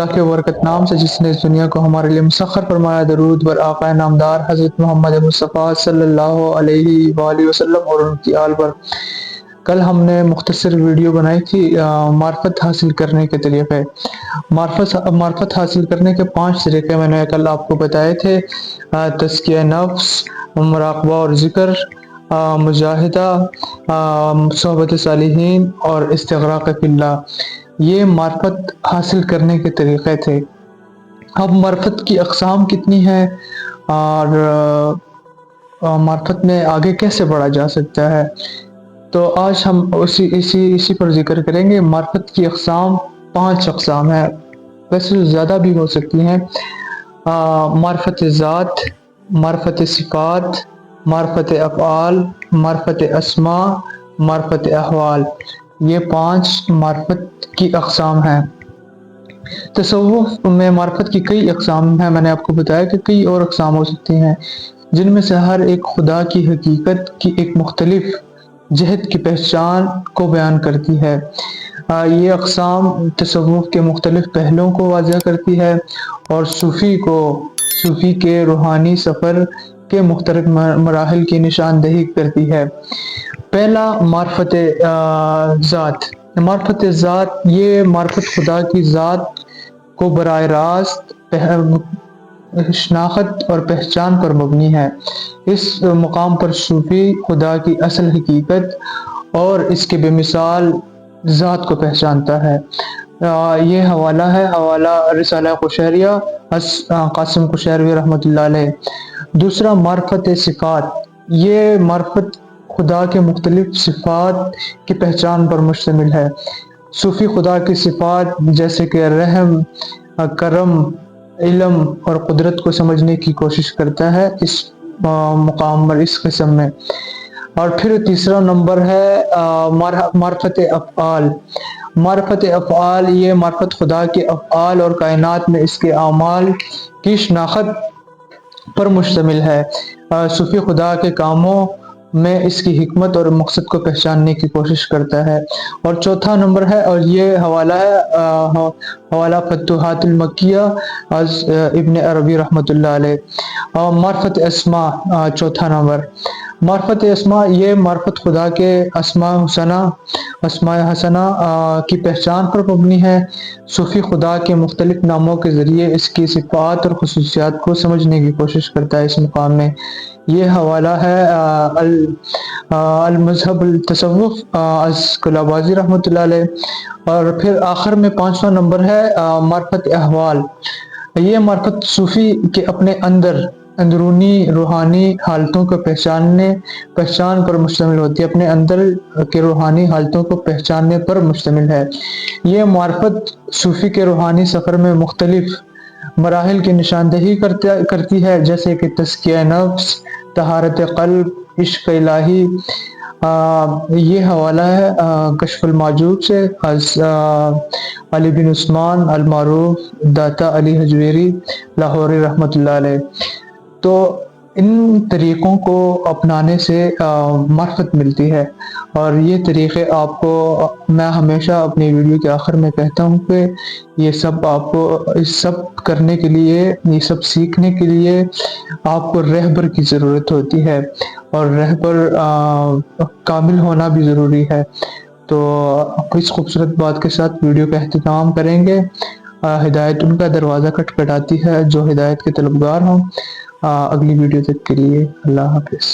اللہ کے برکت نام سے جس نے اس دنیا کو ہمارے لیے مسخر فرمایا۔ درود بر آقا نامدار حضرت محمد مصطفیٰ صلی اللہ علیہ وآلہ وسلم اور ان کی آل پر۔ کل ہم نے مختصر ویڈیو بنائی تھی معرفت حاصل کرنے کے طریقے۔ معرفت حاصل کرنے کے 5 طریقے میں نے کل آپ کو بتائے تھے۔ تزکیہ نفس، مراقبہ اور ذکر، مجاہدہ، صحبت صالحین اور استغراق فی اللہ، یہ معرفت حاصل کرنے کے طریقے تھے۔ اب معرفت کی اقسام کتنی ہیں اور معرفت میں آگے کیسے بڑھا جا سکتا ہے، تو آج ہم اسی پر ذکر کریں گے۔ معرفت کی اقسام 5 اقسام ہیں، ویسے زیادہ بھی ہو سکتی ہیں۔ معرفت ذات، معرفت صفات، معرفت افعال، معرفت اسماء، معرفت احوال، یہ 5 معرفت کی اقسام ہیں۔ تصوف میں معرفت کی کئی اقسام ہیں، میں نے آپ کو بتایا کہ کئی اور اقسام ہو سکتی ہیں، جن میں سے ہر ایک خدا کی حقیقت کی ایک مختلف جہت کی پہچان کو بیان کرتی ہے۔ یہ اقسام تصوف کے مختلف پہلوؤں کو واضح کرتی ہے اور صوفی کے روحانی سفر کے مختلف مراحل کی نشاندہی کرتی ہے۔ پہلا، معرفت ذات۔ معرفت ذات، یہ معرفت خدا کی ذات کو براہ راست شناخت اور پہچان پر مبنی ہے۔ اس مقام پر صوفی خدا کی اصل حقیقت اور اس کے بے مثال ذات کو پہچانتا ہے۔ یہ حوالہ رسالہ قشیریہ قاسم قشیروی رحمۃ اللہ علیہ۔ دوسرا، معرفت صفات، یہ معرفت خدا کے مختلف صفات کی پہچان پر مشتمل ہے۔ صوفی خدا کی صفات جیسے کہ رحم، کرم، علم اور قدرت کو سمجھنے کی کوشش کرتا ہے اس مقام پر، اس قسم میں۔ اور پھر تیسرا نمبر ہے معرفت افعال۔ معرفت افعال، یہ معرفت خدا کے افعال اور کائنات میں اس کے اعمال کی شناخت پر مشتمل ہے۔ صوفی خدا کے کاموں میں اس کی حکمت اور مقصد کو پہچاننے کی کوشش کرتا ہے۔ اور چوتھا نمبر ہے، اور یہ حوالہ فتوحات المکیہ از ابن عربی رحمۃ اللہ علیہ۔ معرفت اسماء، چوتھا نمبر۔ معرفت اسماء، یہ معرفت خدا کے اسماء حسنہ کی پہچان پر مبنی ہے۔ صوفی خدا کے مختلف ناموں کے ذریعے اس کی صفات اور خصوصیات کو سمجھنے کی کوشش کرتا ہے اس مقام میں۔ یہ حوالہ ہے المذہب التصوف از کلابازی رحمۃ اللہ علیہ۔ اور پھر آخر میں 5واں نمبر ہے معرفت احوال۔ یہ معرفت صوفی کے اپنے اندرونی روحانی حالتوں کو پہچان پر مشتمل ہوتی ہے، اپنے اندر کے روحانی حالتوں کو پہچاننے پر مشتمل ہے۔ یہ معرفت صوفی کے روحانی سفر میں مختلف مراحل کی نشاندہی کرتی ہے، جیسے کہ تزکیہ نفس، طہارت قلب، عشق الہی۔ یہ حوالہ ہے کشف المحجوب سے از علی بن عثمان المعروف داتا علی حجویری لاہوری رحمۃ اللہ علیہ۔ تو ان طریقوں کو اپنانے سے معرفت ملتی ہے، اور یہ طریقے آپ کو میں ہمیشہ اپنی ویڈیو کے آخر میں کہتا ہوں کہ یہ سب کرنے کے لیے، یہ سب سیکھنے کے لیے آپ کو رہبر کی ضرورت ہوتی ہے، اور رہبر کامل ہونا بھی ضروری ہے۔ تو اس خوبصورت بات کے ساتھ ویڈیو کا اختتام کریں گے۔ ہدایت ان کا دروازہ کھٹکھٹاتی ہے جو ہدایت کے طلبگار ہوں۔ اگلی ویڈیو تک کے لیے اللہ حافظ۔